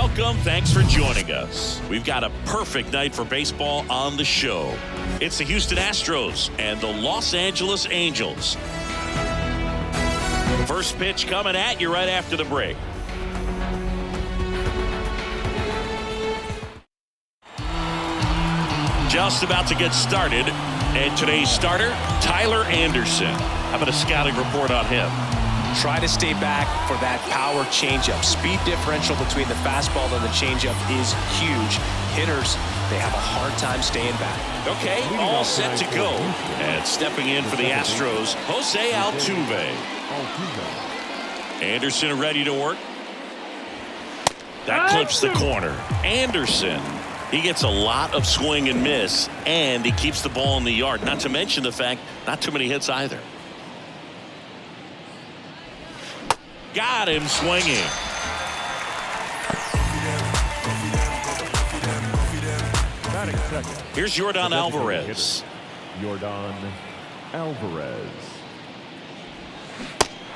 Welcome. Thanks for joining us. We've got a perfect night for baseball on the show. It's the Houston Astros and the Los Angeles Angels. First pitch coming at you right after the break. Just about to get started. And today's starter, Tyler Anderson. How about a scouting report on him? Try to stay back for that power changeup. Speed differential between the fastball and the changeup is huge. Hitters, they have a hard time staying back. Okay, all set to go. And stepping in for the Astros, Jose Altuve. Anderson ready to work. That clips the corner. Anderson, he gets a lot of swing and miss, and he keeps the ball in the yard. Not to mention the fact, not too many hits either. Got him swinging. Here's Yordan Alvarez. Yordan Alvarez.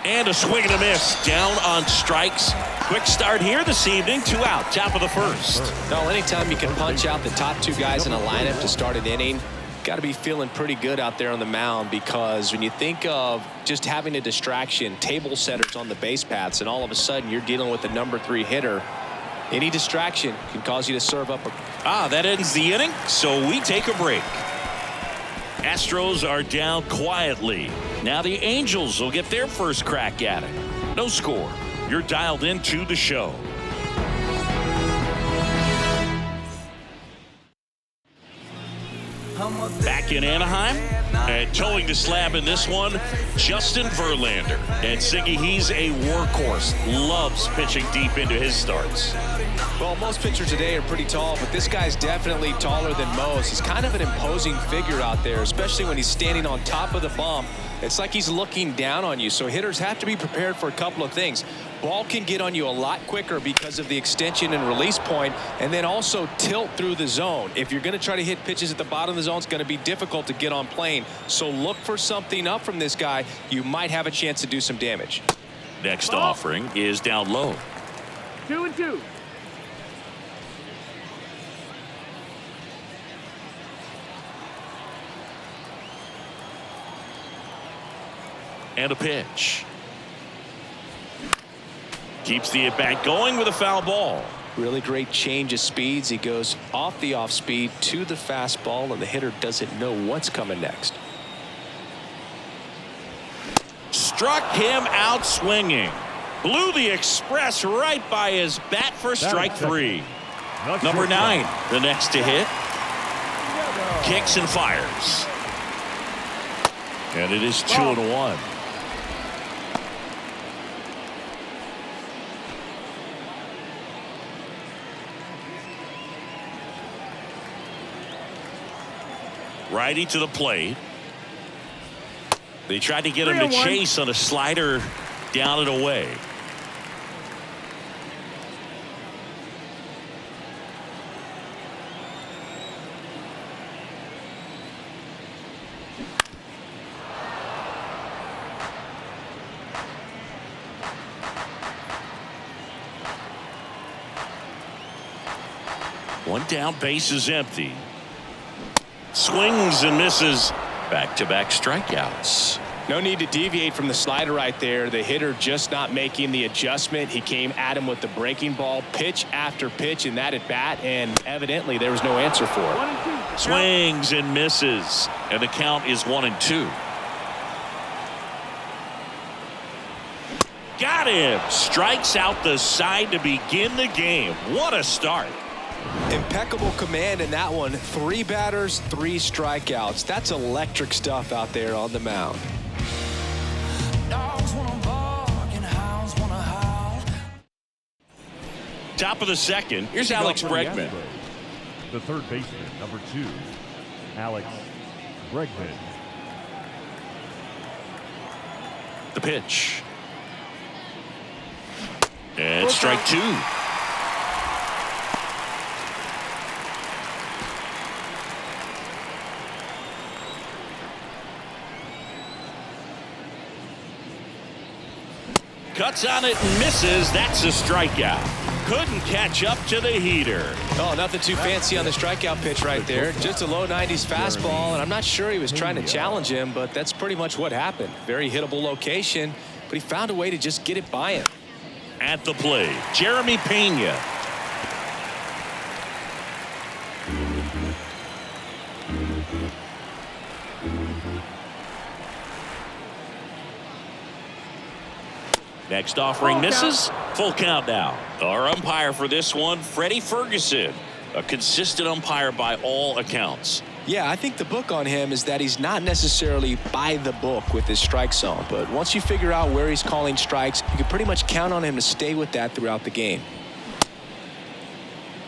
And a swing and a miss. Down on strikes. Quick start here this evening. 2 out. Top of the first. Well, anytime you can punch out the top 2 guys in a lineup to start an inning, got to be feeling pretty good out there on the mound, because when you think of just having a distraction, table setters on the base paths, and all of a sudden you're dealing with the number 3 hitter, any distraction can cause you to serve up that ends the inning, so we take a break. Astros are down quietly. Now the Angels will get their first crack at it. No score. You're dialed into the show. Back in Anaheim, and towing the slab in this one, Justin Verlander. And Siggy, he's a workhorse. Loves pitching deep into his starts. Well, most pitchers today are pretty tall, but this guy's definitely taller than most. He's kind of an imposing figure out there, especially when he's standing on top of the bump. It's like he's looking down on you, so hitters have to be prepared for a couple of things. Ball can get on you a lot quicker because of the extension and release point, and then also tilt through the zone. If you're going to try to hit pitches at the bottom of the zone, it's going to be difficult to get on plane. So look for something up from this guy. You might have a chance to do some damage. Next offering is down low. 2-2. And a pitch. Keeps the at-bat going with a foul ball. Really great change of speeds. He goes off the off speed to the fastball, and the hitter doesn't know what's coming next. Struck him out swinging. Blew the express right by his bat for strike 3. Number 9, the next to hit. Kicks and fires. And it is 2-1. Righty to the plate. They tried to get him to chase on a slider down and away. One down, base is empty. Swings and misses. Back-to-back strikeouts. No need to deviate from the slider right there. The hitter just not making the adjustment. He came at him with the breaking ball, pitch after pitch in that at bat, and evidently there was no answer for it. Swings and misses, and the count is 1-2. Got him. Strikes out the side to begin the game. What a start. Impeccable command in that one. 3 batters, 3 strikeouts. That's electric stuff out there on the mound. Top of the second. Here's Alex Bregman. The third baseman, number 2, Alex Bregman. The pitch. And strike 2. Cuts on it and misses. That's a strikeout. couldn't catch up to the heater. Oh, nothing too fancy on the strikeout pitch right there. Just a low 90s fastball, and I'm not sure he was trying to challenge him, but that's pretty much what happened. Very hittable location, but he found a way to just get it by him. At the plate, Jeremy Pena. Next offering misses. Full count now. Our umpire for this one, Freddie Ferguson. A consistent umpire by all accounts. Yeah, I think the book on him is that he's not necessarily by the book with his strike zone. But once you figure out where he's calling strikes, you can pretty much count on him to stay with that throughout the game.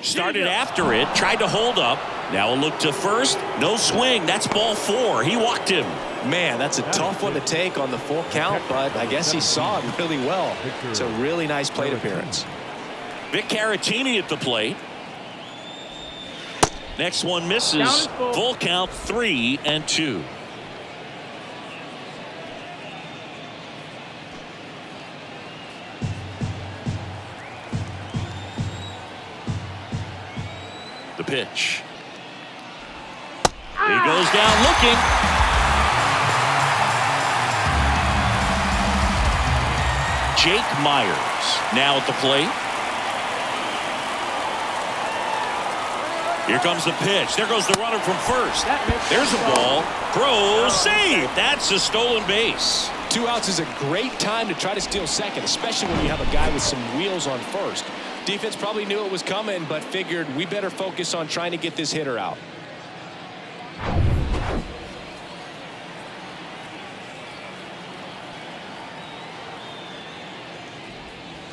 Started after it, tried to hold up. Now a look to first. No swing. That's ball 4. He walked him. Man, that's a tough one to take on the full count, but I guess he saw it really well. It's a really nice plate appearance. Vic Caratini at the plate. Next one misses. Full count, 3-2. The pitch. He goes down looking. Jake Myers now at the plate. Here comes the pitch. There goes the runner from first. There's a ball. Throw, save. That's a stolen base. 2 outs is a great time to try to steal second, especially when you have a guy with some wheels on first. Defense probably knew it was coming, but figured we better focus on trying to get this hitter out.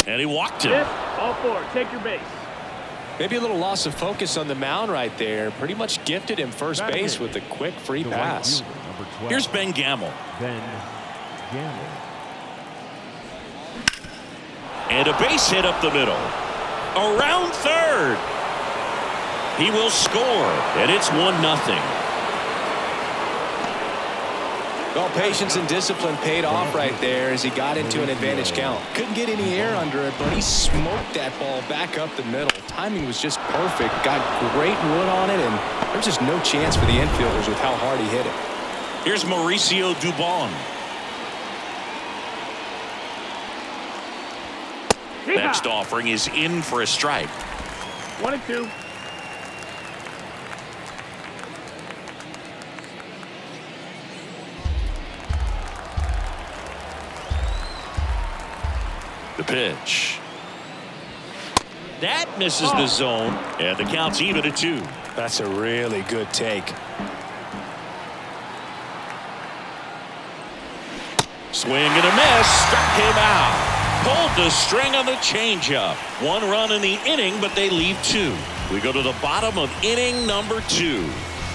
And he walked him. All 4. Take your base. Maybe a little loss of focus on the mound right there. Pretty much gifted him first base with a quick free pass. Here's Ben Gamel. And a base hit up the middle. Around third. He will score, and it's 1-0. Well, patience and discipline paid off right there as he got into an advantage count. Couldn't get any air under it, but he smoked that ball back up the middle. Timing was just perfect. Got great wood on it, and there's just no chance for the infielders with how hard he hit it. Here's Mauricio Dubon. Next offering is in for a strike. 1-2. The pitch. That misses the zone, and the count's even at 2. That's a really good take. Swing and a miss. Struck him out. Pulled the string on the changeup. 1 run in the inning, but they leave 2. We go to the bottom of inning number 2.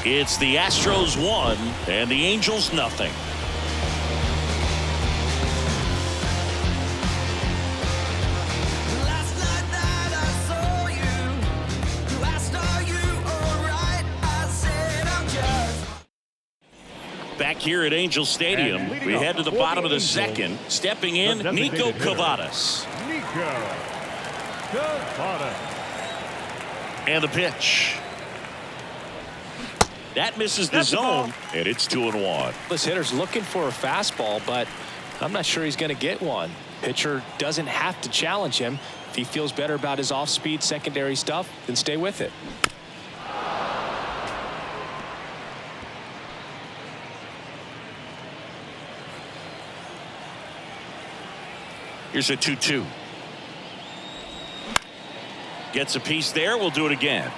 It's the Astros 1 and the Angels nothing. Back here at Angel Stadium, we head to the bottom of the second. Stepping in, Nico Cavadas. And the pitch. That misses the zone, and it's 2-1. This hitter's looking for a fastball, but I'm not sure he's going to get one. Pitcher doesn't have to challenge him. If he feels better about his off-speed secondary stuff, then stay with it. Here's a 2-2. Gets a piece there. We'll do it again.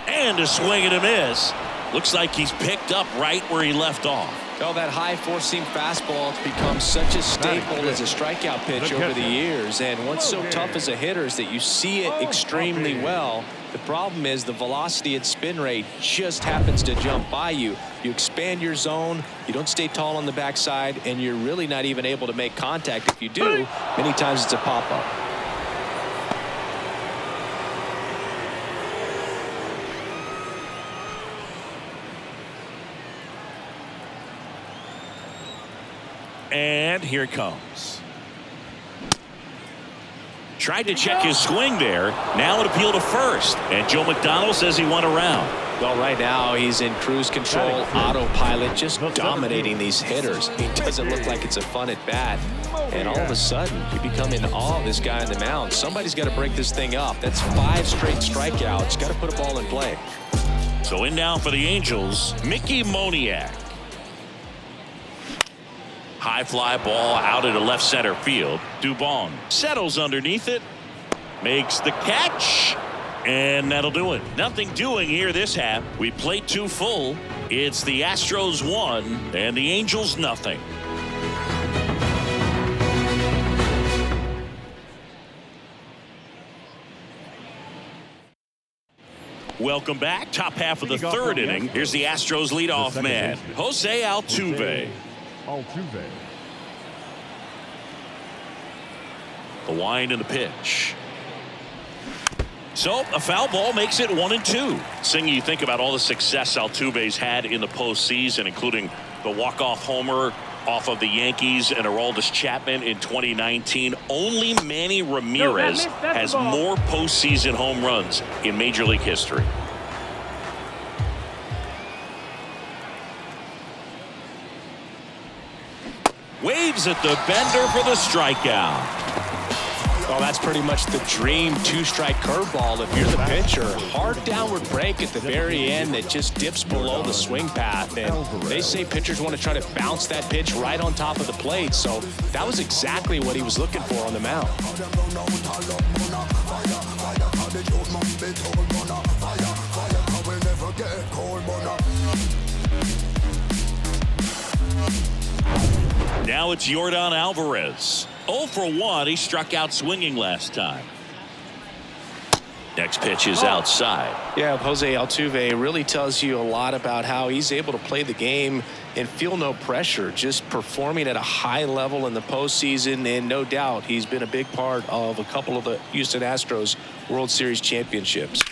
And a swing and a miss. Looks like he's picked up right where he left off. Oh, that high four-seam fastball has become such a staple as a strikeout pitch over the years. And what's so tough as a hitter is that you see it extremely well. The problem is the velocity and spin rate just happens to jump by you. You expand your zone, you don't stay tall on the backside, and you're really not even able to make contact. If you do, many times it's a pop-up. And here it comes. Tried to check his swing there. Now an appeal to first. And Joe McDonald says he went around. Well, right now he's in cruise control, autopilot, just dominating these hitters. He doesn't look like it's a fun at bat. And all of a sudden, you become in awe of this guy on the mound. Somebody's got to break this thing up. That's 5 straight strikeouts. Got to put a ball in play. So in now for the Angels, Mickey Moniak. High fly ball out into left center field. Dubon settles underneath it. Makes the catch. And that'll do it. Nothing doing here this half. We played 2 full. It's the Astros 1 and the Angels nothing. Welcome back. Top half of the 3rd inning. Here's the Astros leadoff man, Jose Altuve. The wind and the pitch. So a foul ball makes it 1-2. Seeing you think about all the success Altuve's had in the postseason, including the walk-off homer off of the Yankees and Aroldis Chapman in 2019. Only Manny Ramirez has more postseason home runs in Major League history. Waves at the bender for the strikeout. Well, that's pretty much the dream 2-strike curveball. If you're the pitcher, hard downward break at the very end that just dips below the swing path. And they say pitchers want to try to bounce that pitch right on top of the plate. So that was exactly what he was looking for on the mound. Now it's Yordan Alvarez. 0 for 1. He struck out swinging last time. Next pitch is outside. Yeah, Jose Altuve really tells you a lot about how he's able to play the game and feel no pressure, just performing at a high level in the postseason. And no doubt he's been a big part of a couple of the Houston Astros World Series championships.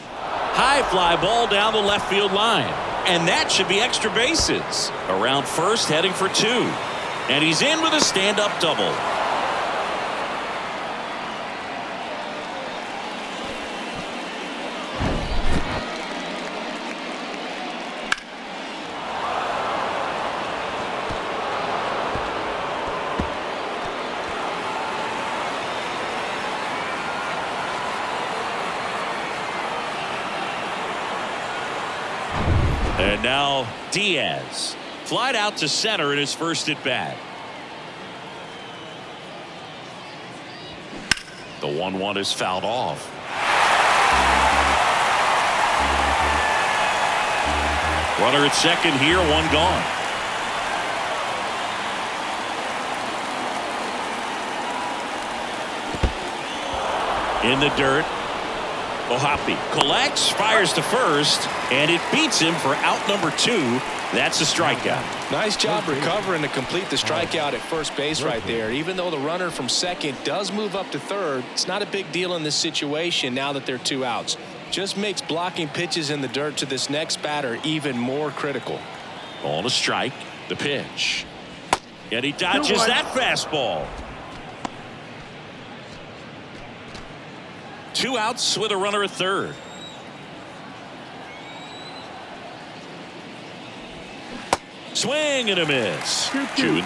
High fly ball down the left field line. And that should be extra bases. Around first, heading for 2. And he's in with a stand-up double. And now Diaz. Flied out to center in his first at bat. The 1-1 is fouled off. Runner at second here, 1 gone. In the dirt. Ohapi collects, fires to first, and it beats him for out number 2. That's a strikeout. Nice job recovering to complete the strikeout at first base right there. Even though the runner from second does move up to third, it's not a big deal in this situation now that there are 2 outs. Just makes blocking pitches in the dirt to this next batter even more critical. Ball to strike. The pitch. And he dodges that fastball. 2 outs with a runner at third. Swing and a miss. 2-2.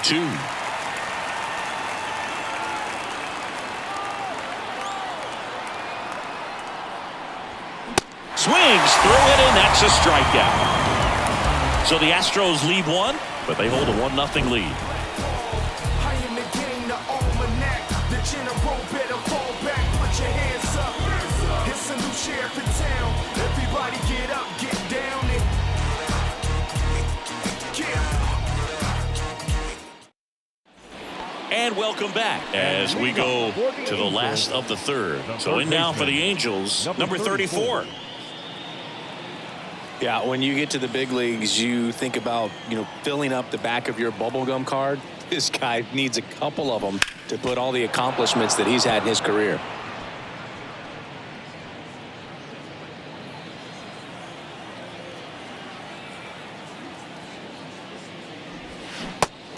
Swings through it, and that's a strikeout. So the Astros lead 1, but they hold a 1-0 lead. And welcome back as we go to the last of the 3rd. So in now for the Angels, number 34. Yeah, when you get to the big leagues, you think about, filling up the back of your bubblegum card. This guy needs a couple of them to put all the accomplishments that he's had in his career.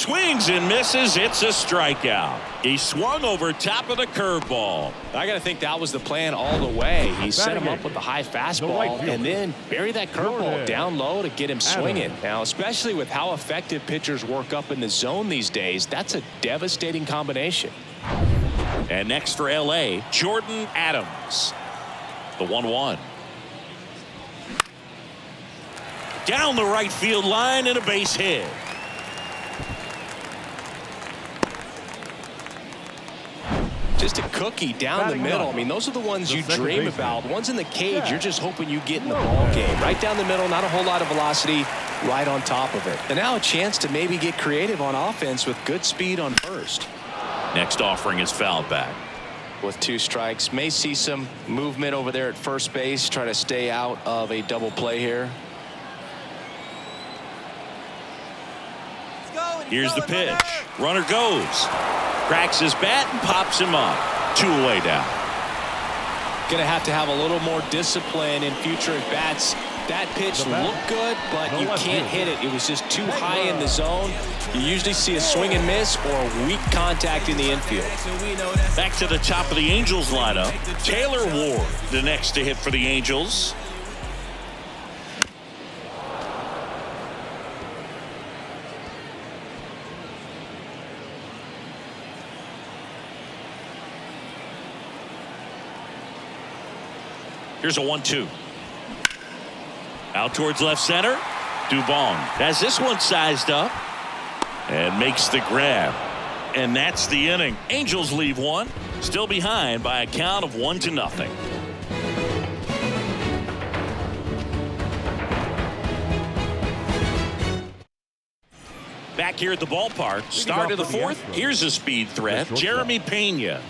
Swings and misses. It's a strikeout. He swung over top of the curveball. I got to think that was the plan all the way. He set him up with the high fastball and then bury that curveball down low to get him swinging. Now, especially with how effective pitchers work up in the zone these days, that's a devastating combination. And next for L.A., Jordan Adams. The 1-1. Down the right field line and a base hit. Just a cookie down the middle. I mean, those are the ones you dream about. Ones in the cage, you're just hoping you get in the ball game. Right down the middle, not a whole lot of velocity, right on top of it. And now a chance to maybe get creative on offense with good speed on first. Next offering is fouled back. With 2 strikes, may see some movement over there at first base, try to stay out of a double play here. Here's the pitch. Runner goes. Cracks his bat and pops him up. 2 away down. Going to have a little more discipline in future at bats. That pitch looked good, but you can't hit it. It was just too high in the zone. You usually see a swing and miss or weak contact in the infield. Back to the top of the Angels lineup. Taylor Ward, the next to hit for the Angels. Here's a 1-2. Out towards left center. Dubon has this one sized up and makes the grab. And that's the inning. Angels leave one. Still behind by a count of 1-0. Back here at the ballpark. Start of the 4th. Here's a speed threat. Jeremy Pena.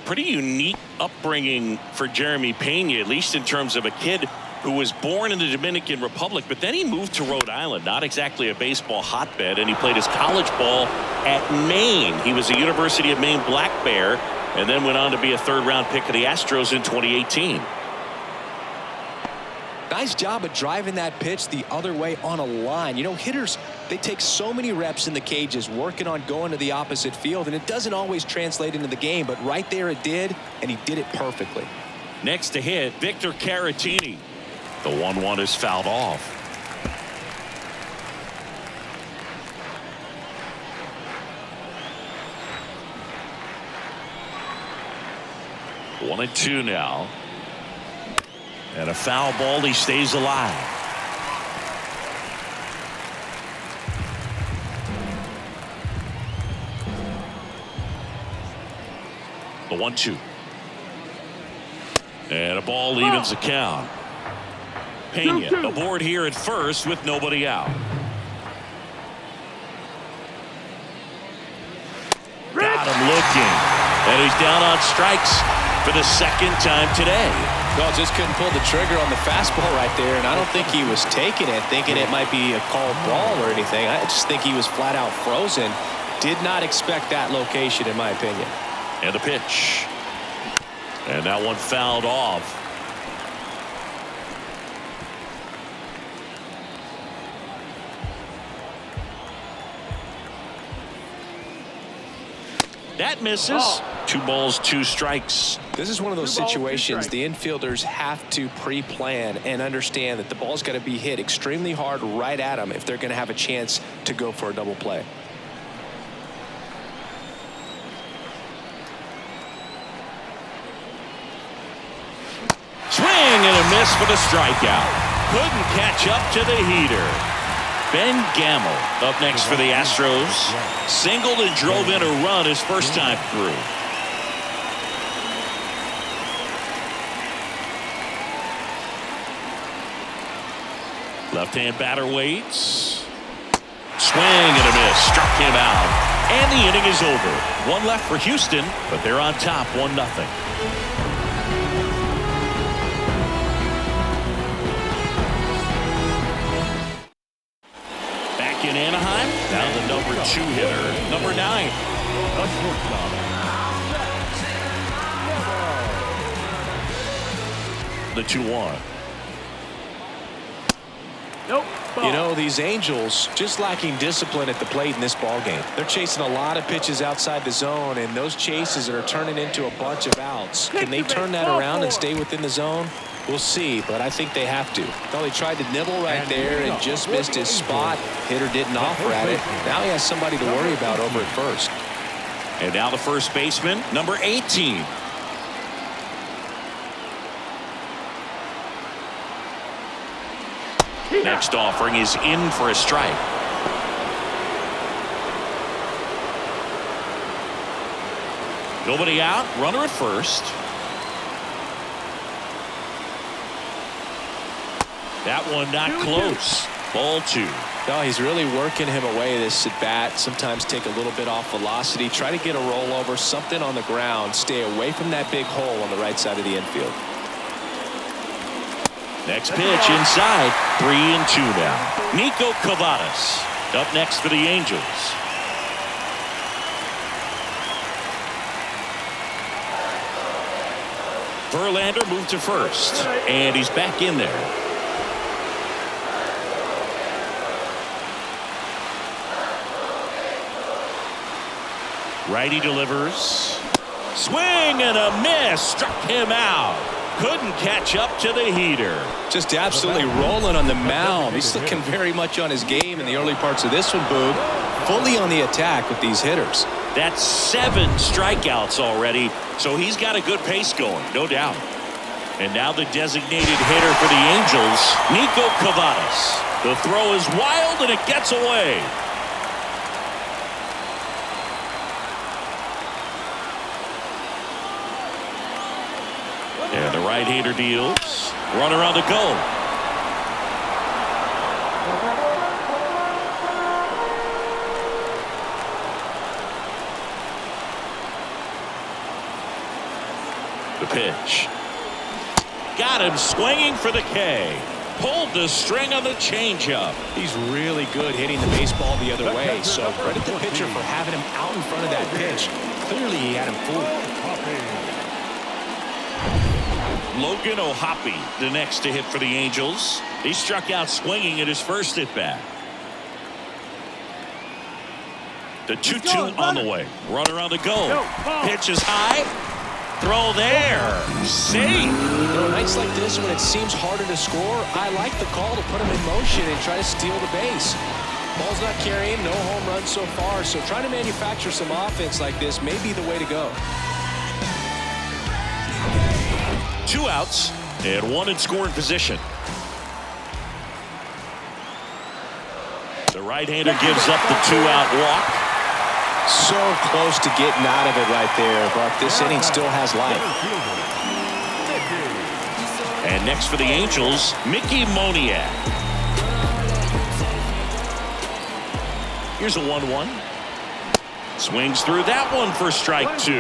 Pretty unique upbringing for Jeremy Pena, at least in terms of a kid who was born in the Dominican Republic, but then he moved to Rhode Island, not exactly a baseball hotbed, and he played his college ball at Maine. He was a University of Maine Black Bear and then went on to be a 3rd-round pick of the Astros in 2018. Nice job of driving that pitch the other way on a line. You know, hitters, they take so many reps in the cages working on going to the opposite field, and it doesn't always translate into the game, but right there it did, and he did it perfectly. Next to hit, Victor Caratini. The 1-1 is fouled off. One and 2 now. And a foul ball. He stays alive. The 1-2. And a ball evens the count. Pena aboard here at first with nobody out. Got him looking. And he's down on strikes for the 2nd time today. Well, just couldn't pull the trigger on the fastball right there, and I don't think he was taking it, thinking it might be a called ball or anything. I just think he was flat out frozen. Did not expect that location, in my opinion. And the pitch. And that one fouled off. That misses. 2 balls, 2 strikes. This is one of those situations the infielders have to pre-plan and understand that the ball's got to be hit extremely hard right at them if they're going to have a chance to go for a double play. Swing and a miss for the strikeout. Couldn't catch up to the heater. Ben Gamel up next for the Astros. Singled and drove in a run his first time through. Left-hand batter waits. Swing and a miss. Struck him out. And the inning is over. 1 left for Houston, but they're on top 1-0. Back in Anaheim, now the number 2 hitter, number 9. The 2-1. Nope. You know, these Angels just lacking discipline at the plate in this ball game. They're chasing a lot of pitches outside the zone, and those chases are turning into a bunch of outs. Can they turn that around and stay within the zone? We'll see, but I think they have to. Well, he tried to nibble right there and just missed his spot. Hitter didn't offer at it. Now he has somebody to worry about over at first. And now the first baseman, number 18. Next offering is in for a strike. Nobody out, runner at first. That one not close. Ball 2. No, he's really working him away, this at bat. Sometimes take a little bit off velocity. Try to get a rollover, something on the ground. Stay away from that big hole on the right side of the infield. Next pitch inside. 3-2 now. Nico Cavadas up next for the Angels. Verlander moved to first, and he's back in there. Righty delivers. Swing and a miss. Struck him out. Couldn't catch up to the heater. Just absolutely rolling on the mound. He's looking very much on his game in the early parts of this one, Boog. Fully on the attack with these hitters. That's 7 strikeouts already, so he's got a good pace going, no doubt. And now the designated hitter for the Angels, Nico Cavadas. The throw is wild and it gets away. And the right-hander deals. Runner on the go. The pitch. Got him swinging for the K. Pulled the string on the changeup. He's really good hitting the baseball the other way, so credit the pitcher for having him out in front of that pitch. Clearly he had him fooled. Logan O'Hoppe, the next to hit for the Angels. He struck out swinging at his first at bat. The 2-2 on the way. Runner on the go. Pitch is high. Throw there. Safe. You know, nights like this when it seems harder to score, I like the call to put him in motion and try to steal the base. Ball's not carrying, no home runs so far, so trying to manufacture some offense like this may be the way to go. 2 outs and 1 in scoring position. The right-hander gives up the 2-out walk. So close to getting out of it right there, but this inning still has life. And next for the Angels, Mickey Moniak. Here's a 1-1. Swings through that one for strike 2.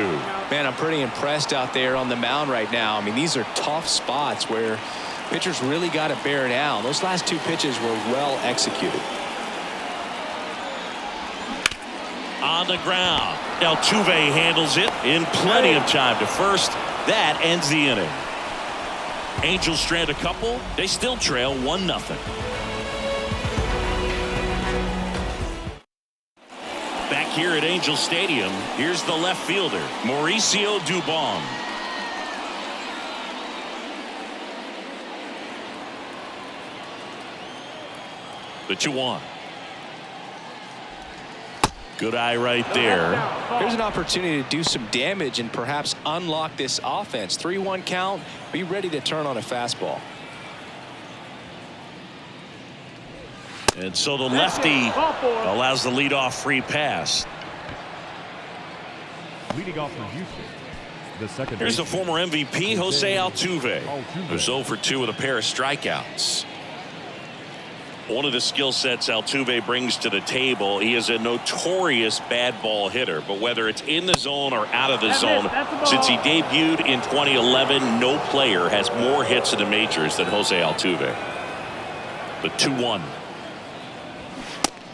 Man, I'm pretty impressed out there on the mound right now. I mean, these are tough spots where pitchers really got to bear down. Those last 2 pitches were well executed. On the ground. Altuve handles it in plenty of time to first. That ends the inning. Angels strand a couple. They still trail 1-0. Back here at Angel Stadium, here's the left fielder, Mauricio Dubon. The 2-1. Good eye right there. Here's an opportunity to do some damage and perhaps unlock this offense. 3-1 count. Be ready to turn on a fastball. And so the lefty allows the leadoff free pass. Leading off for Houston, the second. Here's the former MVP, Jose Altuve, who's 0 for 2 with a pair of strikeouts. One of the skill sets Altuve brings to the table, he is a notorious bad ball hitter, but whether it's in the zone or out of the zone, since he debuted in 2011, no player has more hits in the majors than Jose Altuve. The 2-1.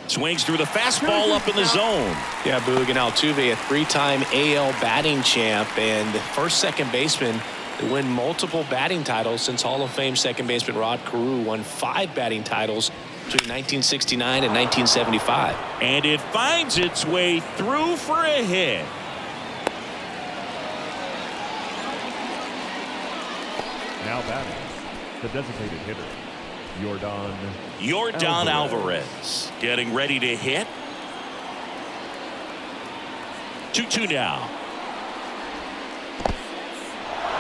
Swings through the fastball up in the zone. Yeah, Boog, and Altuve, a 3-time AL batting champ and the first second baseman to win multiple batting titles since Hall of Fame second baseman Rod Carew won 5 batting titles between 1969 and 1975. And it finds its way through for a hit. Now batting, the designated hitter, Yordan Alvarez getting ready to hit. 2-2 now.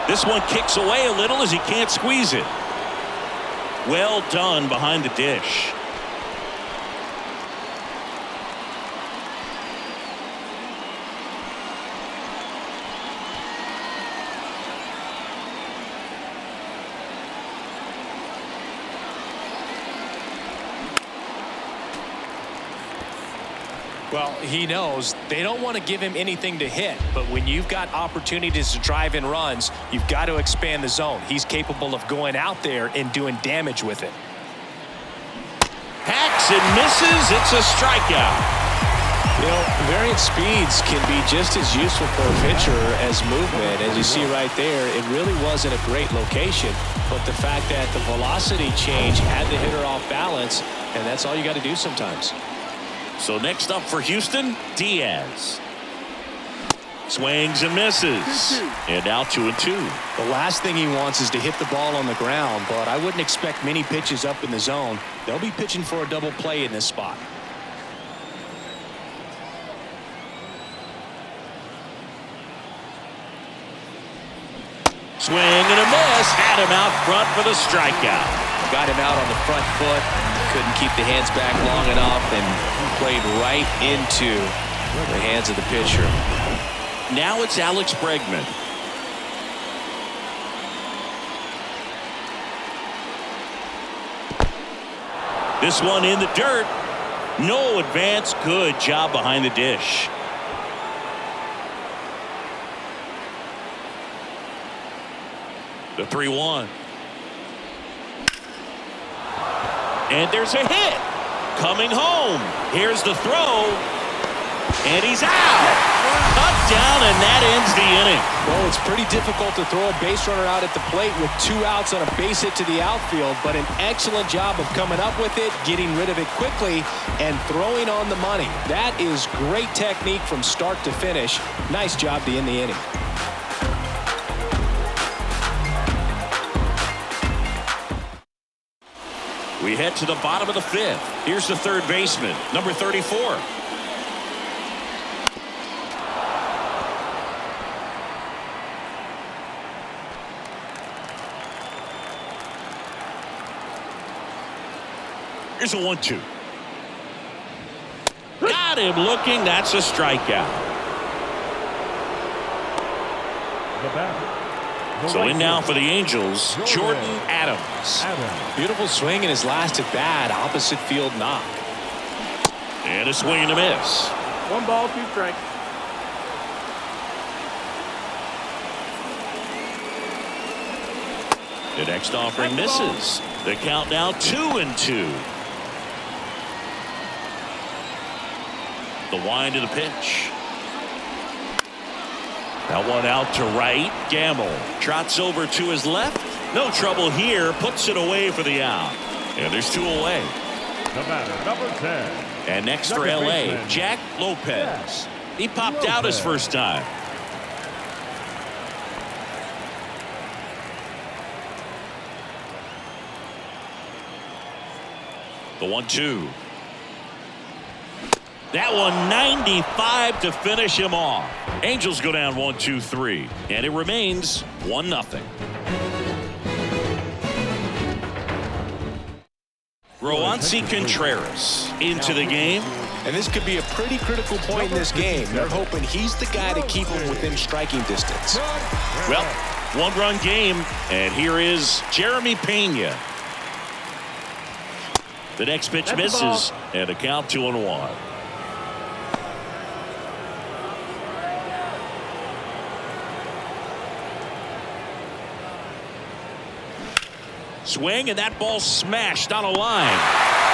This one kicks away a little as he can't squeeze it. Well done behind the dish. Well, he knows they don't want to give him anything to hit, but when you've got opportunities to drive in runs, you've got to expand the zone. He's capable of going out there and doing damage with it. Hacks and misses. It's a strikeout. You know, variant speeds can be just as useful for a pitcher as movement. As you see right there, it really wasn't a great location, but the fact that the velocity change had the hitter off balance, and that's all you got to do sometimes. So next up for Houston, Diaz. Swings and misses. And now 2-2. The last thing he wants is to hit the ball on the ground, but I wouldn't expect many pitches up in the zone. They'll be pitching for a double play in this spot. Swing and a miss. Had him out front for the strikeout. Got him out on the front foot. Couldn't keep the hands back long enough and played right into the hands of the pitcher. Now it's Alex Bregman. This one in the dirt. No advance. Good job behind the dish. The 3-1. And there's a hit. Coming home. Here's the throw. And he's out. Cut down, and that ends the inning. Well, it's pretty difficult to throw a base runner out at the plate with 2 outs on a base hit to the outfield, but an excellent job of coming up with it, getting rid of it quickly, and throwing on the money. That is great technique from start to finish. Nice job to end the inning. We head to the bottom of the 5th. Here's the third baseman, number 34. Here's a 1-2. Got him looking. That's a strikeout. The batter. So in now for the Angels, Jordan Adams. Beautiful swing in his last at bat, opposite field knock. And a swing and a miss. 1 ball, 2 strikes. The next offering misses. The count now 2-2. The wind of the pitch. That one out to right. Gamble trots over to his left. No trouble here. Puts it away for the out. And there's 2 away. The batter, number 10. And next for LA, Jack Lopez. He popped out his first time. The 1-2. That one 95 to finish him off. Angels go down 1-2-3, and it remains 1-0. Roansy Contreras into the game. And this could be a pretty critical point in this game. They're hoping he's the guy to keep him within striking distance. Well, 1-run game, and here is Jeremy Pena. The next pitch misses, and a count 2-1. Swing, and that ball smashed on a line.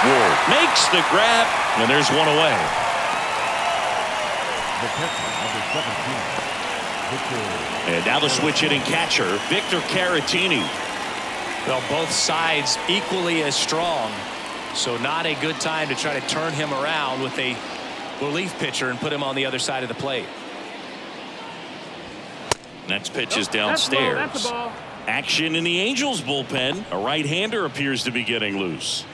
Wolf makes the grab, and there's 1 away. The catcher, number 17. And now the switch hitting catcher, Victor Caratini. Well, both sides equally as strong. So not a good time to try to turn him around with a relief pitcher and put him on the other side of the plate. Next pitch is That's downstairs. a ball. Action in the Angels bullpen. A right-hander appears to be getting loose.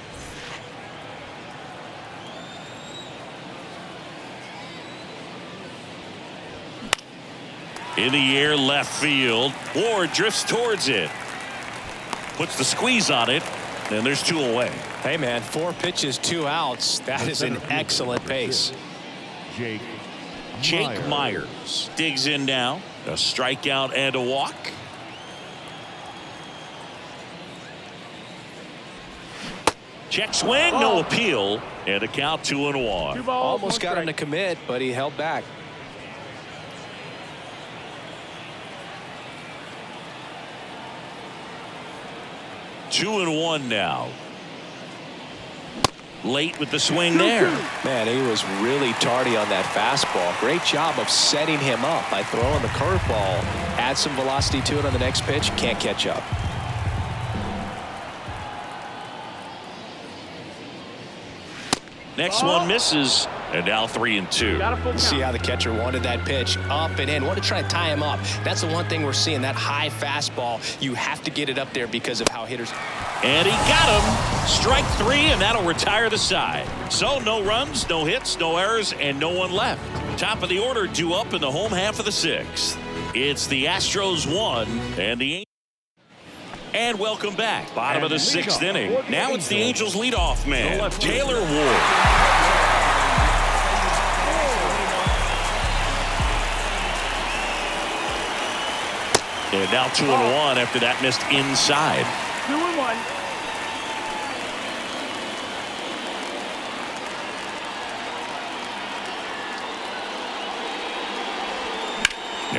In the air, left field. Ward drifts towards it. Puts the squeeze on it. And there's 2 away. Hey, man, 4 pitches, 2 outs. That is an excellent pace. Jake Myers digs in now. A strikeout and a walk. Check swing, no appeal. And a count 2-1. 2 balls, Almost 1 got him to strike. commit, but he held back. Two and one now. Late with the swing there. Man, he was really tardy on that fastball. Great job of setting him up by throwing the curveball. Add some velocity to it on the next pitch. Can't catch up. Next one misses. And now 3-2. Got a full count. See how the catcher wanted that pitch up and in. Want to try to tie him up. That's the one thing we're seeing. That high fastball. You have to get it up there because of how hitters. And he got him. Strike 3, and that'll retire the side. So no runs, no hits, no errors, and no one left. Top of the order due up in the home half of the 6th. It's the Astros 1 and the Angels. And welcome back. Bottom of the 6th inning. Now it's the Angels leadoff man, Taylor Ward. And now 2-1 after that missed inside. 2-1.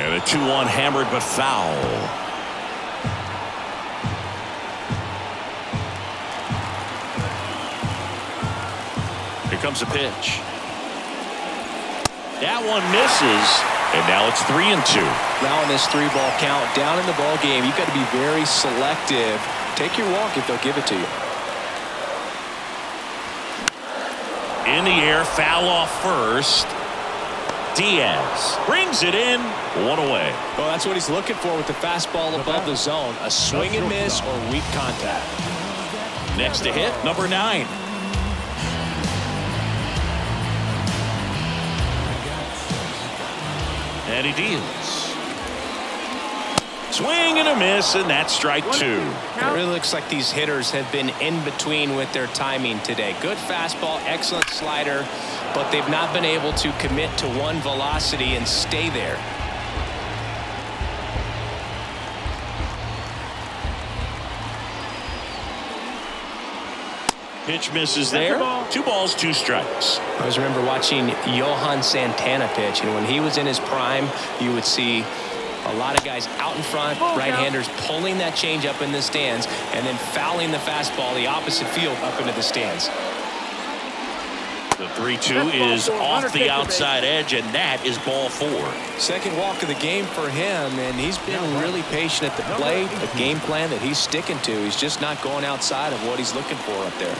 And a 2-1 hammered but foul. Here comes a pitch. That one misses. And now it's 3-2. Now in this 3-ball count, down in the ball game, you've got to be very selective. Take your walk if they'll give it to you. In the air, foul off first. Diaz brings it in. 1 away. Well, that's what he's looking for with the fastball above the zone. A swing and miss or weak contact. Next to hit, number 9. And he deals. Swing and a miss, and that's strike 2. It really looks like these hitters have been in between with their timing today. Good fastball, excellent slider, but they've not been able to commit to one velocity and stay there. Pitch misses there. 2 balls, 2 strikes. I always remember watching Johan Santana pitch, and when he was in his prime, you would see a lot of guys out in front, right-handers pulling that change up in the stands, and then fouling the fastball the opposite field up into the stands. The 3-2 is off the outside edge, and that is ball 4. Second walk of the game for him, and he's been really patient at the plate. A game plan that he's sticking to. He's just not going outside of what he's looking for up there.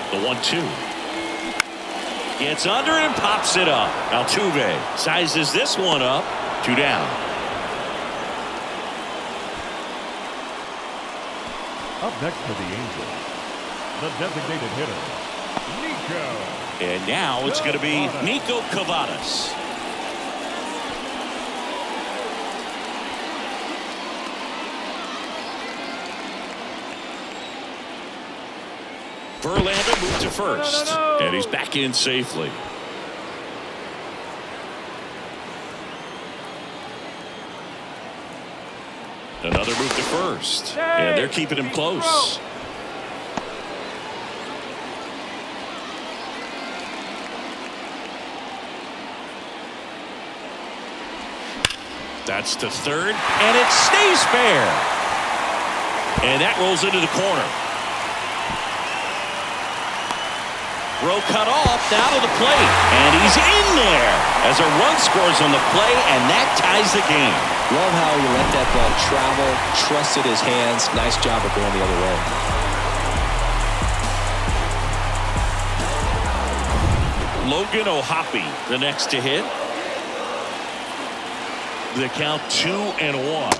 The 1-2. Gets under it and pops it up. Altuve sizes this one up. 2 down. Up next for the Angels, the designated hitter, Nico. And now it's going to be Nico Cavadas. Verlander moved to first, and he's back in safely. Another move to first, and they're keeping him close. That's to third, and it stays fair. And that rolls into the corner. Throw cut off, down to the plate, and he's in there. as a run scores on the play, and that ties the game. Love how he let that ball travel, trusted his hands. Nice job of going the other way. Logan O'Hoppe, the next to hit. The count 2-1.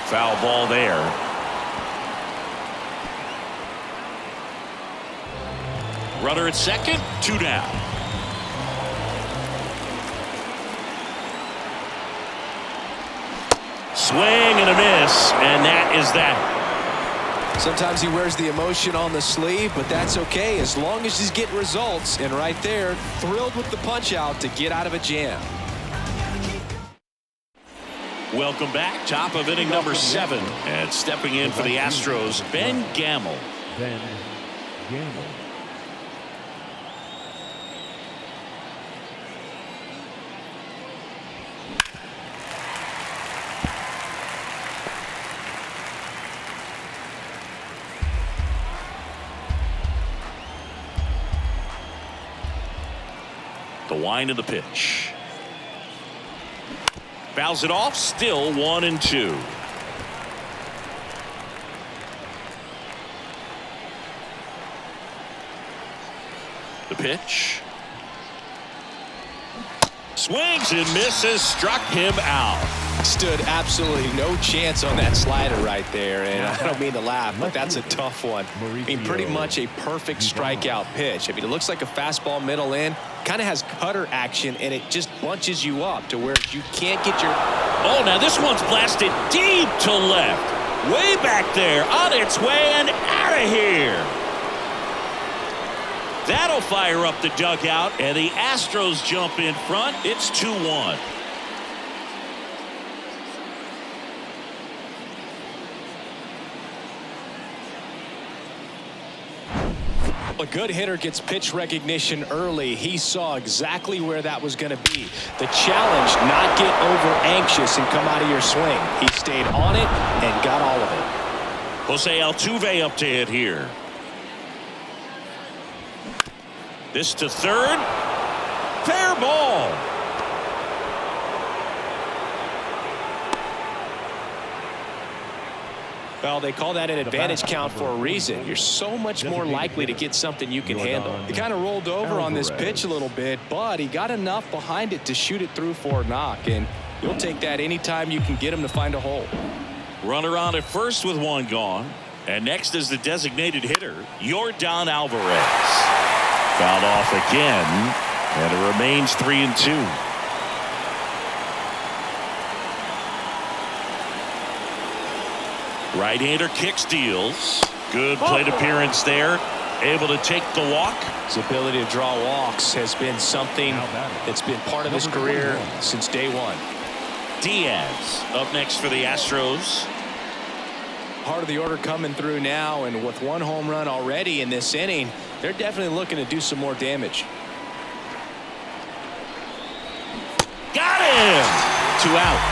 Foul ball there. Runner at second, 2 down. Swing and a miss, and that is that. Sometimes he wears the emotion on the sleeve, but that's okay as long as he's getting results. And right there, thrilled with the punch out to get out of a jam. Welcome back. Top of inning number 7. And stepping in for the Astros, Ben Gamel. Ben Gamel. The wind of the pitch. Fouls it off, still 1-2. The pitch. Swings and misses, struck him out. Stood absolutely no chance on that slider right there, and I don't mean to laugh, but that's a tough one. I mean, pretty much a perfect strikeout pitch. I mean, it looks like a fastball middle in, kind of has cutter action, and it just bunches you up to where you can't get your... Oh, now this one's blasted deep to left. Way back there, on its way and out of here. That'll fire up the dugout, and the Astros jump in front. It's 2-1. A good hitter gets pitch recognition early. He saw exactly where that was going to be. The challenge, not get over anxious and come out of your swing. He stayed on it and got all of it. Jose Altuve up to hit here. This to third. Fair ball. Well, they call that an advantage count for a reason. You're so much more likely to get something you can handle. He kind of rolled over on this pitch a little bit, but he got enough behind it to shoot it through for a knock, and you'll take that anytime you can get him to find a hole. Runner on at first with 1 gone. And next is the designated hitter, Yordan Alvarez. Fouled off again, and it remains 3-2. Right-hander kick steals. Good plate appearance there. Able to take the walk. His ability to draw walks has been something that's been part of his career since day one. Diaz up next for the Astros. Part of the order coming through now, and with 1 home run already in this inning, they're definitely looking to do some more damage. Got him! 2 out.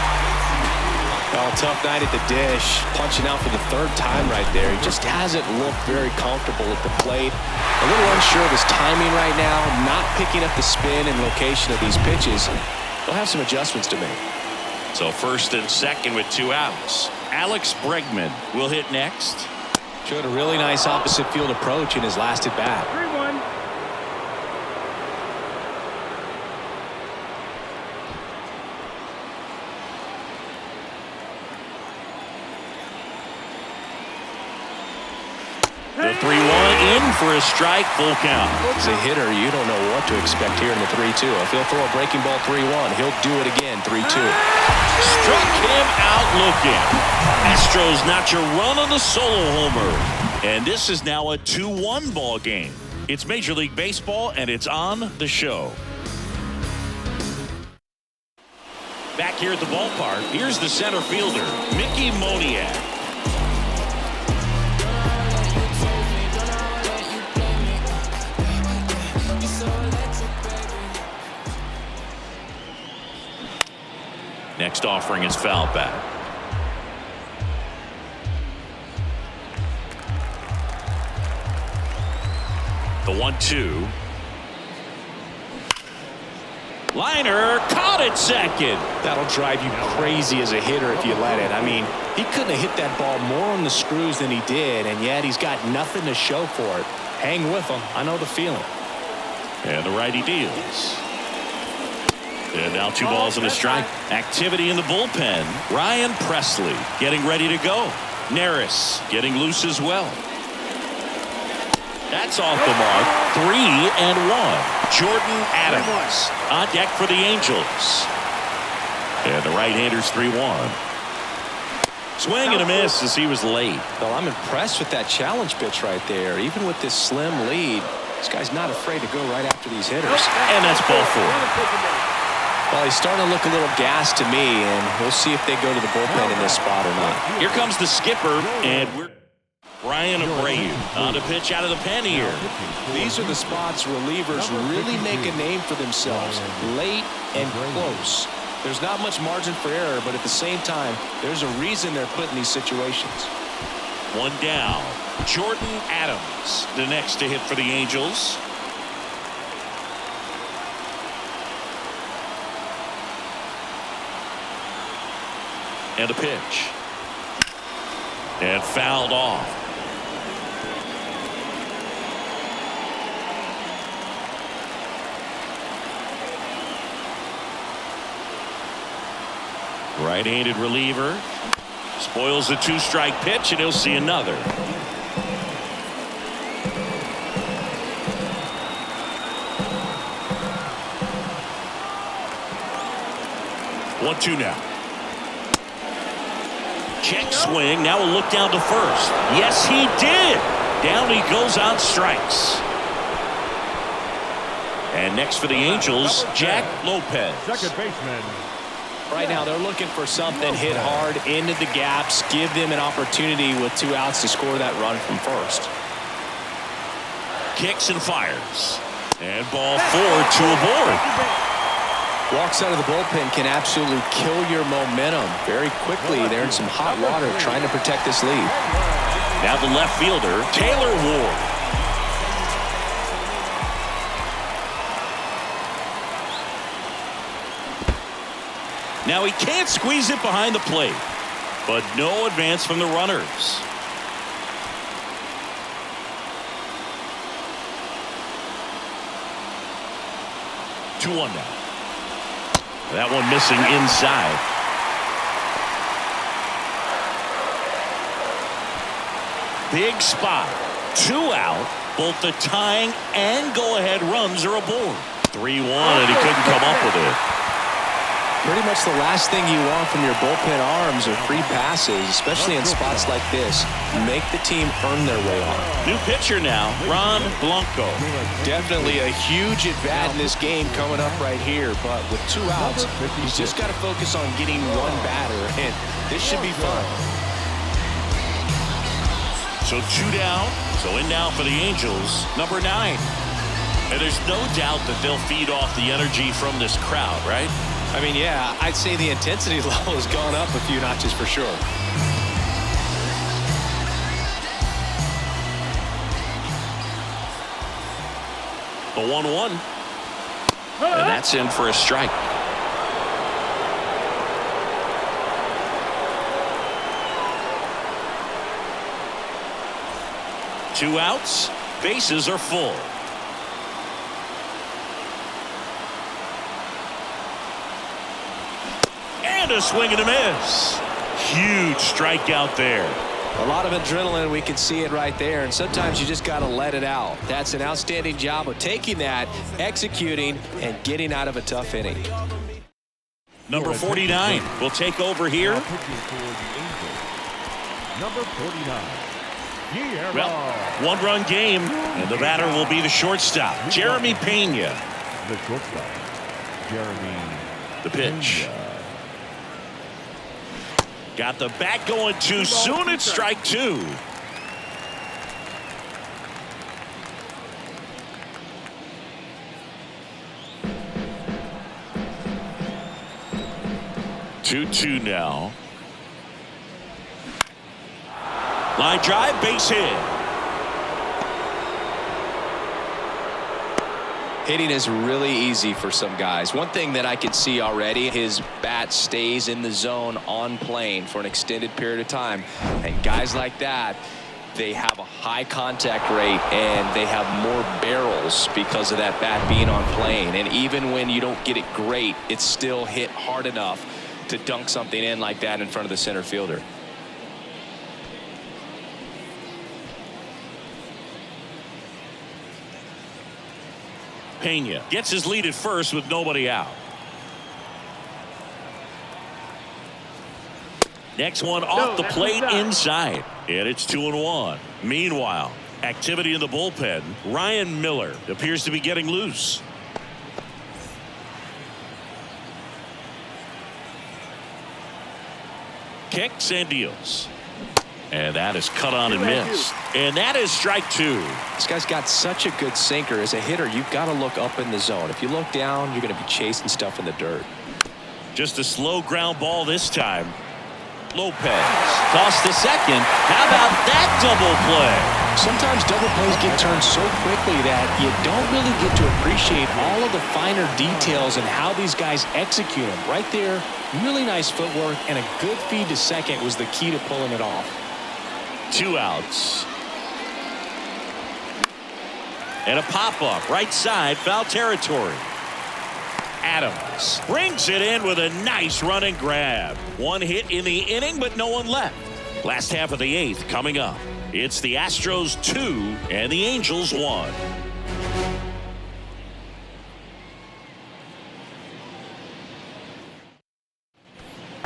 Well, tough night at the dish, punching out for the 3rd time right there. He just hasn't looked very comfortable at the plate. A little unsure of his timing right now, not picking up the spin and location of these pitches. They'll have some adjustments to make. So first and second with 2 outs. Alex Bregman will hit next. Showed a really nice opposite field approach in his last at bat. 3-1. The 3-1 in for a strike, full count. As a hitter, you don't know what to expect here in the 3-2. If he'll throw a breaking ball 3-1, he'll do it again 3-2. Struck him out looking. Astros notch a run on the solo homer. And this is now a 2-1 ball game. It's Major League Baseball, and it's on the show. Back here at the ballpark, here's the center fielder, Mickey Moniak. Next offering is foul back. The 1-2. Liner caught it second. That'll drive you crazy as a hitter if you let it. I mean, he couldn't have hit that ball more on the screws than he did, and yet he's got nothing to show for it. Hang with him. I know the feeling. And the righty deals. And now 2 balls and a strike. Activity in the bullpen. Ryan Presley getting ready to go. Neris getting loose as well. That's off the mark. 3-1. Jordan Adams on deck for the Angels. And the right-hander's 3-1. Swing and a miss as he was late. Well, I'm impressed with that challenge pitch right there. Even with this slim lead, this guy's not afraid to go right after these hitters. And that's ball 4. Well, he's starting to look a little gassed to me, and we'll see if they go to the bullpen in this spot or not. Here comes the skipper, and we're Ryan Abreu on a pitch out of the pen here. These are the spots relievers really make a name for themselves, late and close. There's not much margin for error, but at the same time, there's a reason they're put in these situations. 1 down. Jordan Adams, the next to hit for the Angels. And a pitch. And fouled off. Right-handed reliever. Spoils the 2-strike pitch, and he'll see another. One, 2 now. Check swing. Now we'll look down to first. Yes, he did. Down he goes on strikes. And next for the Angels, Jack Lopez. Second baseman. Right now, they're looking for something hit hard into the gaps, give them an opportunity with 2 outs to score that run from first. Kicks and fires. And ball 4, 2 aboard. Walks out of the bullpen can absolutely kill your momentum very quickly. They're in some hot water trying to protect this lead. Now the left fielder, Taylor Ward. Now he can't squeeze it behind the plate, but no advance from the runners. Two one now. That one missing inside. Big spot. 2 out. Both the tying and go-ahead runs are aboard. 3-1, and he couldn't come up with it. Pretty much the last thing you want from your bullpen arms are free passes, especially in spots like this. Make the team earn their way on. New pitcher now, Ron Blanco. Definitely a huge at-bat in this game coming up right here, but with 2 outs, he's just got to focus on getting 1 batter, and this should be fun. So 2 down. So in now for the Angels, number 9. And there's no doubt that they'll feed off the energy from this crowd, right? I mean, yeah, I'd say the intensity level has gone up a few notches for sure. The 1-1. And that's in for a strike. Two outs. Bases are full. And a swing and a miss. Huge strikeout there. A lot of adrenaline. We can see it right there. And sometimes you just got to let it out. That's an outstanding job of taking that, executing, and getting out of a tough inning. Number 49 will take over here. Number 49. Well, 1-run game, and the batter will be the shortstop, Jeremy Pena. The shortstop, Jeremy. The pitch. Got the bat going too soon. It's strike 2. 2-2 now. Line drive, base hit. Hitting is really easy for some guys. One thing that I can see already, his bat stays in the zone on plane for an extended period of time. And guys like that, they have a high contact rate and they have more barrels because of that bat being on plane. And even when you don't get it great, it's still hit hard enough to dunk something in like that in front of the center fielder. Pena gets his lead at first with nobody out. Next one off the plate inside. And it's 2-1. Meanwhile, activity in the bullpen. Ryan Miller appears to be getting loose. Kicks and deals. And that is cut on and missed. And that is strike 2. This guy's got such a good sinker. As a hitter, you've got to look up in the zone. If you look down, you're going to be chasing stuff in the dirt. Just a slow ground ball this time. Lopez tossed to second. How about that double play? Sometimes double plays get turned so quickly that you don't really get to appreciate all of the finer details and how these guys execute them. Right there, really nice footwork, and a good feed to second was the key to pulling it off. 2 outs. And a pop-up right side, foul territory. Adams brings it in with a nice run and grab. One hit in the inning, but no one left. Last half of the 8th coming up. It's the Astros 2 and the Angels 1.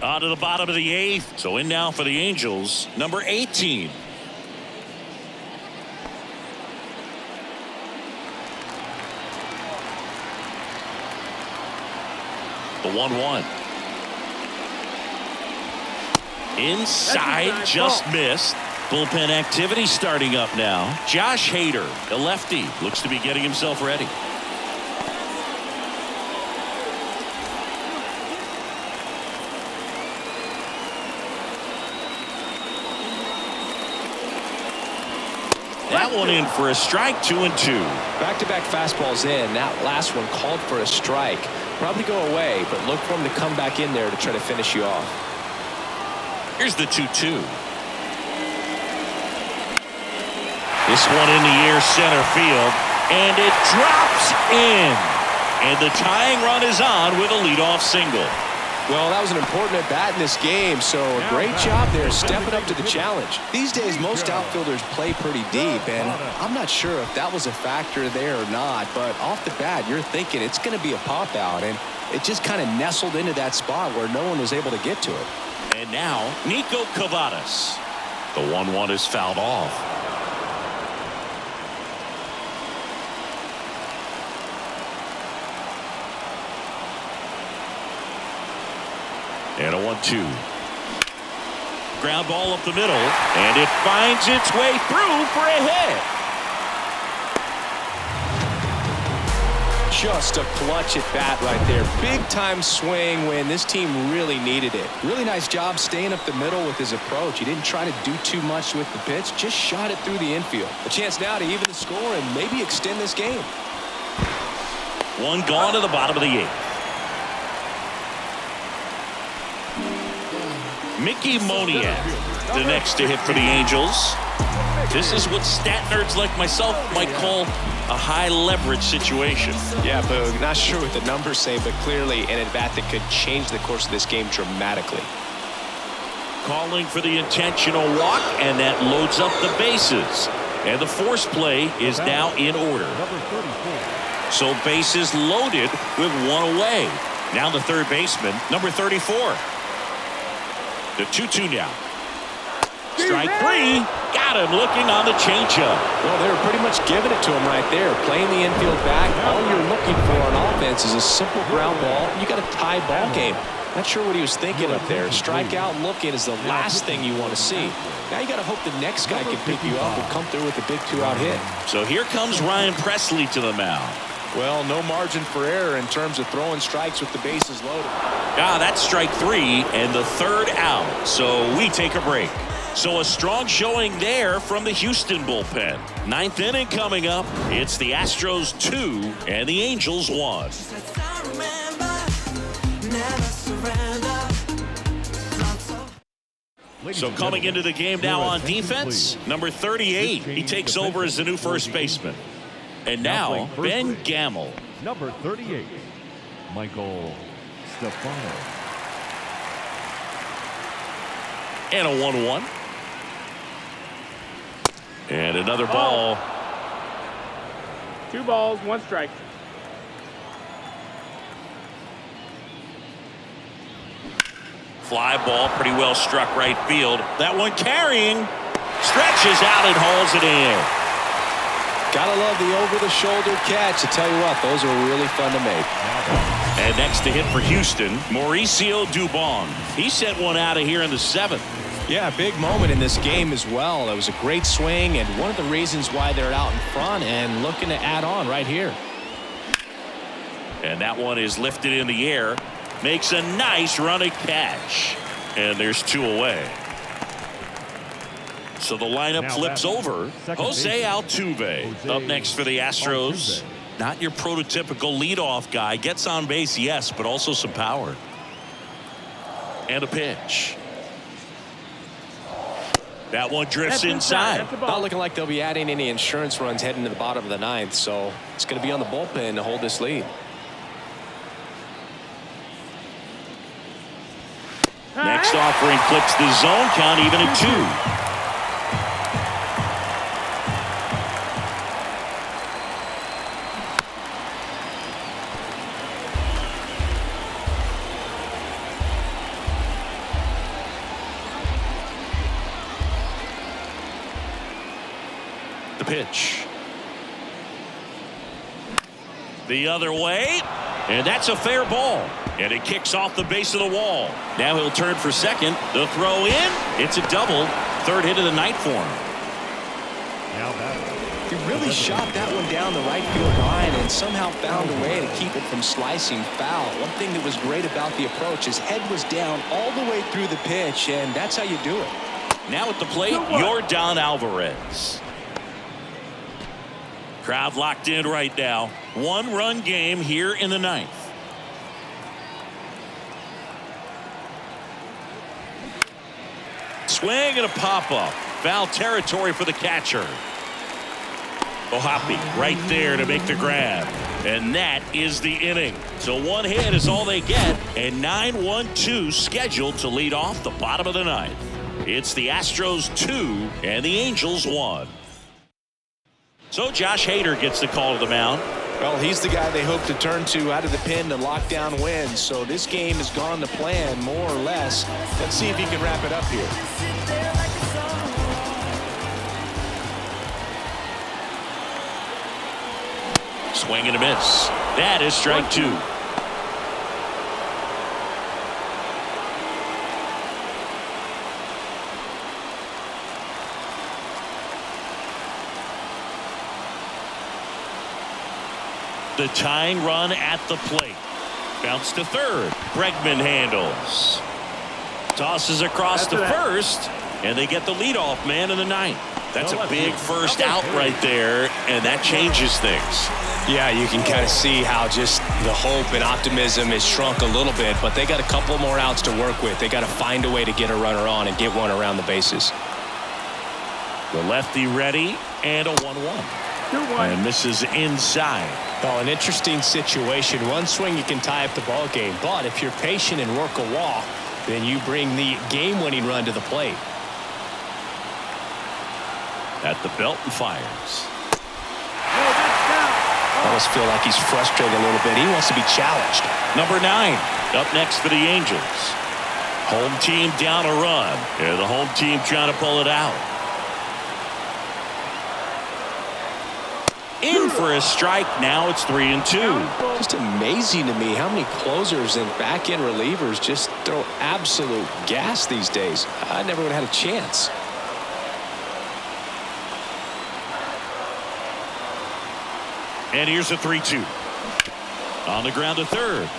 On to the bottom of the 8th. So in now for the Angels, number 18. The 1-1. Inside, just missed. Bullpen activity starting up now. Josh Hader, the lefty, looks to be getting himself ready. That one in for a strike, 2-2. Back-to-back fastballs in. That last one called for a strike. Probably go away, but look for him to come back in there to try to finish you off. Here's the 2-2. This one in the air center field, and it drops in. And the tying run is on with a leadoff single. Well, that was an important at-bat in this game, so a great job there stepping up to the challenge. These days, most outfielders play pretty deep, and I'm not sure if that was a factor there or not, but off the bat, you're thinking it's going to be a pop-out, and it just kind of nestled into that spot where no one was able to get to it. And now, Nico Cavadas. The 1-1 is fouled off. And a 1-2. Ground ball up the middle, and it finds its way through for a hit. Just a clutch at bat right there. Big time swing when this team really needed it. Really nice job staying up the middle with his approach. He didn't try to do too much with the pitch, just shot it through the infield. A chance now to even the score and maybe extend this game. One gone to the bottom of the 8th. Mickey Moniak, the next to hit for the Angels. This is what stat nerds like myself might call a high leverage situation. Yeah, Boog, not sure what the numbers say, but clearly an at-bat that could change the course of this game dramatically. Calling for the intentional walk, and that loads up the bases. And the force play is now in order. So bases loaded with one away. Now the third baseman, number 34. The 2-2 now. Strike 3. Got him looking on the changeup. Well, they were pretty much giving it to him right there. Playing the infield back. All you're looking for on offense is a simple ground ball. You got a tie ball game. Not sure what he was thinking up there. Strikeout looking is the last thing you want to see. Now you got to hope the next guy can pick you up and come through with a big 2-out hit. So here comes Ryan Presley to the mound. Well, no margin for error in terms of throwing strikes with the bases loaded. That's strike 3 and the 3rd out. So we take a break. So a strong showing there from the Houston bullpen. 9th inning coming up. It's the Astros 2 and the Angels 1. So coming into the game now on defense, number 38. He takes over as the new first baseman. And now, Ben Gamel. Number 38, Michael Stefano. And a 1-1. And another ball. 2 balls, 1 strike. Fly ball, pretty well struck right field. That one carrying, stretches out and hauls it in. Gotta love the over-the-shoulder catch. I tell you what, those are really fun to make. And next to hit for Houston, Mauricio Dubon. He sent one out of here in the 7th. Yeah, big moment in this game as well. It was a great swing and one of the reasons why they're out in front and looking to add on right here. And that one is lifted in the air. Makes a nice running catch. And there's 2 away. So the lineup Now flips over. Jose Altuve up next for the Astros. Not your prototypical leadoff guy. Gets on base, yes, but also some power. And a pitch. That one drifts inside. Not looking like they'll be adding any insurance runs heading to the bottom of the 9th, so it's going to be on the bullpen to hold this lead. Next offering clips the zone count even at 2. The pitch. The other way. And that's a fair ball. And it kicks off the base of the wall. Now he'll turn for second. The throw in. It's a double. 3rd hit of the night for him. He really shot that one down the right field line and somehow found a way to keep it from slicing foul. One thing that was great about the approach, his head was down all the way through the pitch, and that's how you do it. Now at the plate, Yordan Alvarez. Crowd locked in right now. 1-run game here in the 9th. Swing and a pop-up. Foul territory for the catcher. Ohapi right there to make the grab. And that is the inning. So 1 hit is all they get. And 9-1-2 scheduled to lead off the bottom of the 9th. It's the Astros 2 and the Angels 1. So Josh Hader gets the call to the mound. Well, he's the guy they hope to turn to out of the pen to lock down wins. So this game has gone to plan more or less. Let's see if he can wrap it up here. Swing and a miss. That is strike 2. The tying run at the plate. Bounce to 3rd. Bregman handles. Tosses across to 1st. And they get the leadoff man in the 9th. That's a big first out right there. And that changes things. Yeah, you can kind of see how just the hope and optimism is shrunk a little bit. But they got a couple more outs to work with. They got to find a way to get a runner on and get one around the bases. The lefty ready. And a 1-1. And this is inside. Oh, an interesting situation. One swing you can tie up the ball game, but if you're patient and work a walk, then you bring the game-winning run to the plate. At the belt and fires. I almost feel like he's frustrated a little bit. He wants to be challenged. Number 9 up next for the Angels. Home team down a run, and the home team trying to pull it out. In for a strike. Now it's 3-2. Just amazing to me how many closers and back-end relievers just throw absolute gas these days. I never would have had a chance. And here's a 3-2. On the ground to third.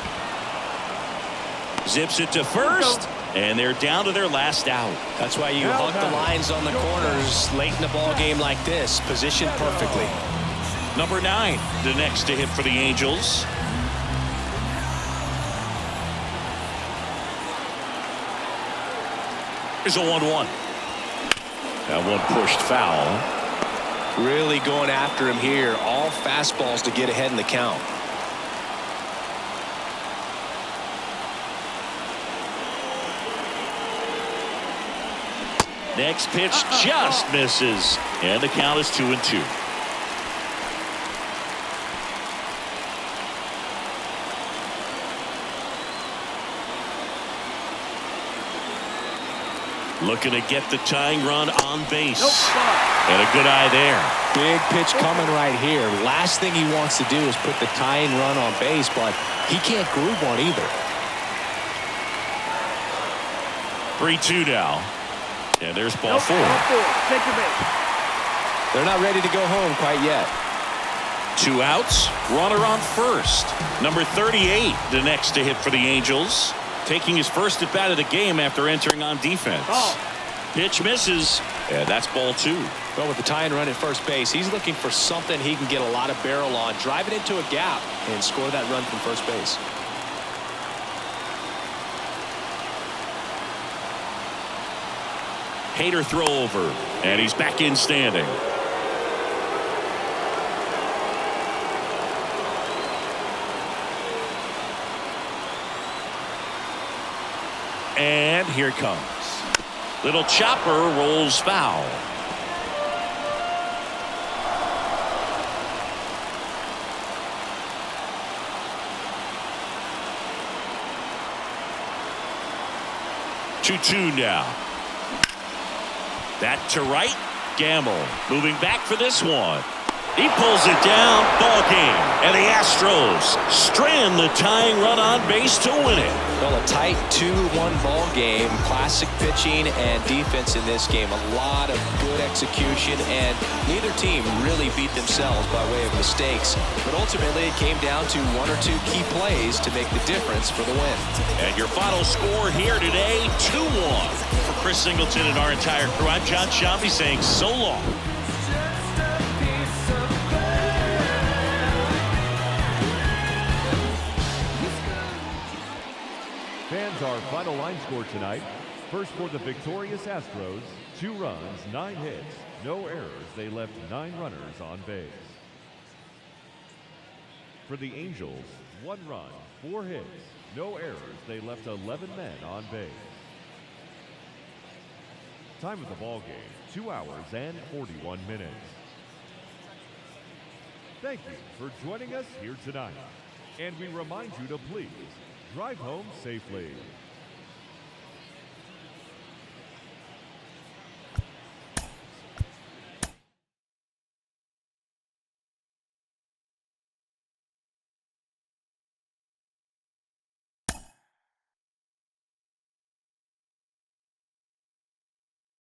Zips it to first. And they're down to their last out. That's why you hug the lines on the corners late in the ball game like this. Positioned perfectly. Number 9, the next to hit for the Angels. Here's a 1-1. That one pushed foul. Really going after him here. All fastballs to get ahead in the count. Next pitch just misses. And the count is 2-2. Looking to get the tying run on base. And a good eye there. Big pitch coming right here. Last thing he wants to do is put the tying run on base, but he can't groove one either. 3-2 now. And there's ball 4. Take your base. They're not ready to go home quite yet. 2 outs. Runner on first. Number 38, the next to hit for the Angels. Taking his first at bat of the game after entering on defense. Pitch misses. And that's ball 2. Well, with the tying run at first base, he's looking for something he can get a lot of barrel on. Drive it into a gap and score that run from first base. Hader throw over, and he's back in standing. And here it comes. Little chopper rolls foul. Two now. That to right. Gamble moving back for this one. He pulls it down. Ball game. And the Astros strand the tying run on base to win it. Well, a tight 2-1 ball game. Classic pitching and defense in this game. A lot of good execution, and neither team really beat themselves by way of mistakes. But ultimately, it came down to 1 or 2 key plays to make the difference for the win. And your final score here today, 2-1. For Chris Singleton and our entire crew, I'm John Shambi saying so long. Fans, our final line score tonight. First for the victorious Astros, 2 runs, 9 hits, no errors. They left 9 runners on base. For the Angels, 1 run, 4 hits, no errors. They left 11 men on base. Time of the ball game, 2 hours and 41 minutes. Thank you for joining us here tonight. And we remind you to please drive home safely.